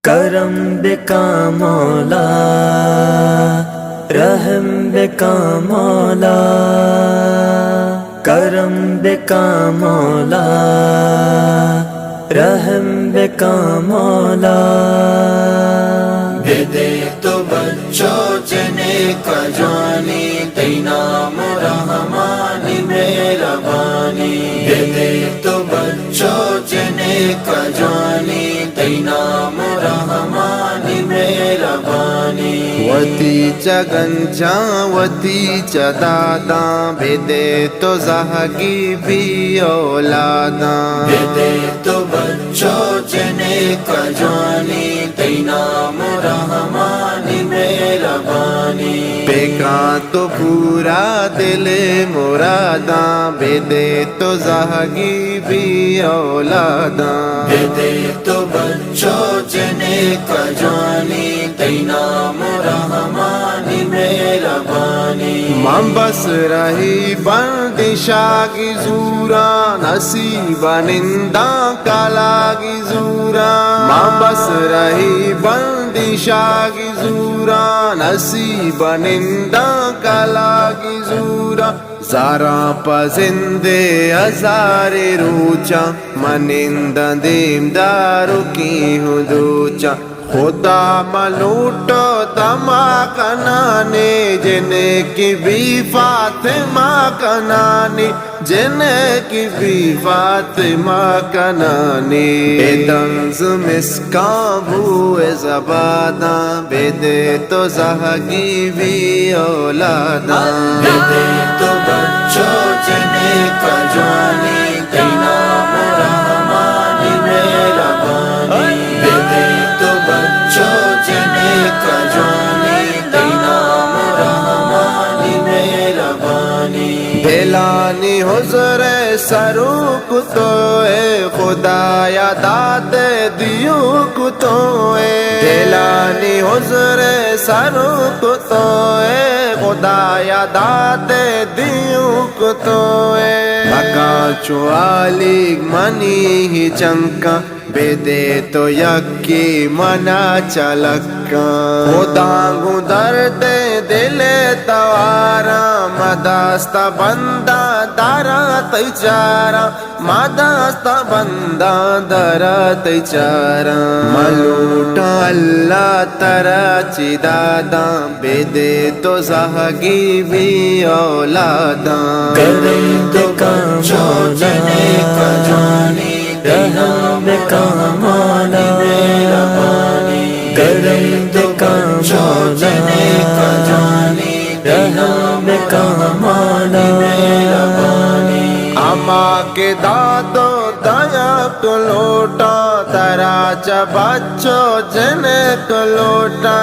کرم بکا مولا، رحم بکا مولا، کرم بکا مولا، رحم بکا مولا۔ دے دے تو بچوں جنے کا جانی، تینا مرحمانی مہربانی۔ دے دے تو بچوں جنے کا جانی، تینا مرحمانی مہربانی۔ وتی چا گنجا وتی چا دادا، بے تو زہگی بھی اولادا۔ دے دے تو بچوں جنے کا جانی، تینا مرحمانی مہربانی۔ پیکا تو پورا دل مرادا، بے تو زہگی بھی اولادا۔ دے دے تو بچوں جنے کا جانی، تینا مرحمانی مہربانی۔ ماں بس رہی بندشا کی زورا، نصیبہ نندا کالا کی زورا۔ ماں بس رہی بندشا کی زورا، نصیبہ نندا کالا کی زورا۔ زارا پزندے ہزار روچا، منند دیم دارو کی حدوچا۔ خدا ملوٹو تما کنانے، جن کی بھی فاطمہ کنانی، جن کی بھی فاطمہ کنانی۔ بے دنز مسکاں بوئے زبادا، بے دے تو زہگی بھی اولادا۔ دے دے تو بچوں جنے کا جانی، تینا مرحمانی مہربانی۔ دے دے تو بچوں جنے کا جانی، تینا مرحمانی مہربانی۔ بھیلانی حضور سروک تو اے خدا یا داد دیو تو اے۔ بھیلانی حضور سروک تو اے خدا یا داد دیو تو اے۔ بکا چوالی منی ہی چنکا، بے دے تو یکی منا چلکا۔ خدا گو درد دل توارا، مداستا بندہ دارا تیچارا، مداستا بندہ دارا تیچارا۔ ملوٹا اللہ ترا چی دادا، بے دے تو زہگی بھی اولادا۔ کرم بکا مولا، رحم بکا مولا، کرم بکا مولا، رحم بکا مولا۔ اما کے دادو دیا کو لوٹا، ترا چا بچو جن کو لوٹا۔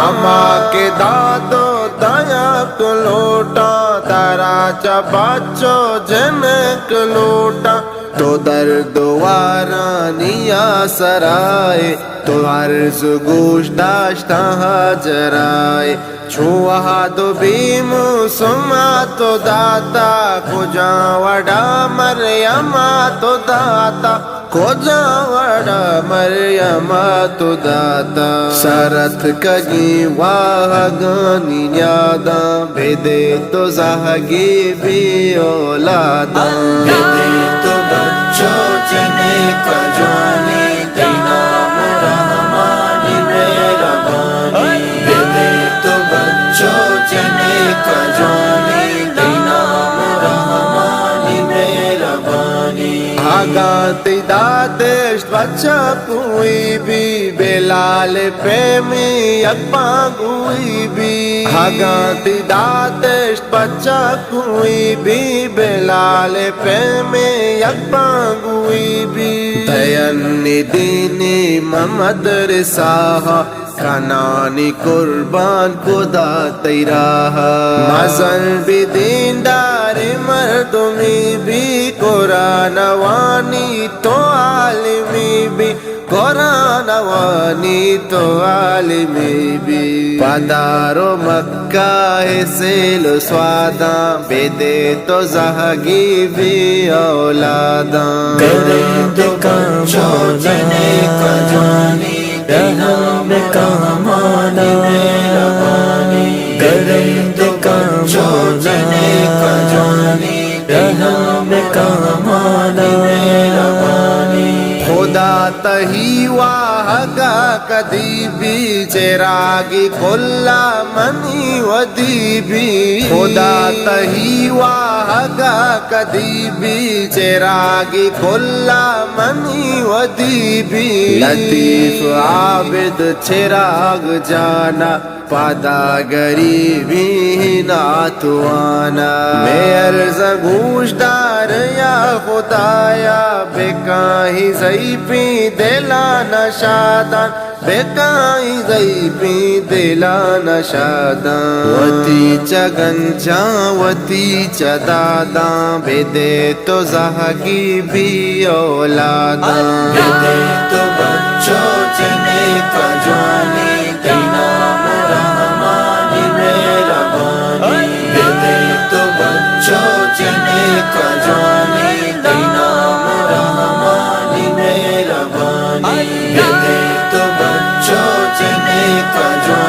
اما کے دادو دیا کو لوٹا، ترا چا بچو جن کو لوٹا۔ تو درد وارانیا سرائے، تو عرض گوش داشتا حجرائے۔ چھوہا تو بیمو سما تو داتا، کجا وڈا مریم تو داتا، کجا وڈا مریم تو داتا۔ سرت کگی واہ گانی یادا، بے دے تو زہگی بھی اولادا۔ دے دے تو بچوں جنے کا جانی، تینا مرحمانی مہربانی۔ دے دے تو بچوں جنے کا جانی، تینا مرحمانی مہربانی۔ آگاتی دادشت بچہ کوئی بھی، بلال پیمی اکبا کوئی بھی۔ آگاتی دادشت بچہ کوئی بھی، بلال پیمی اکبا کوئی بھی۔ دینی دینی محمد رساہا، کنانی قربان خدا تیرا۔ مزن بھی دیندار مردمی بھی، قرآن وانی تو عالمی بھی، قرآن وانی تو عالمی بھی۔ پدارو مکہ سیل سوادا، بے دے تو زہگی بھی اولادا۔ کرم بکا مولا، رحم تہی واہگا کدی بھی چراغی کھلا منی ودی بھی خدا تہی واہگا کدی بھی چراغی کھلا منی ودی بھی لطیف عابد چراغ جانا پادا غریبی ناتوانا میں عرض گوش دار یا خدایا بے کاہی زیبی دلانا شادان بے کاہی زیبی دلانا شادان وتی چگنچا وتی چداداں بے دے تو زہگی بھی اولاداں دے دے تو بچوں جنے کا جوانی نام رحمانی مہربانی دے دے تو بچوں جنے کا جوانی نام رحمانی مہربانی دے دے تو بچوں جنے کا جوانی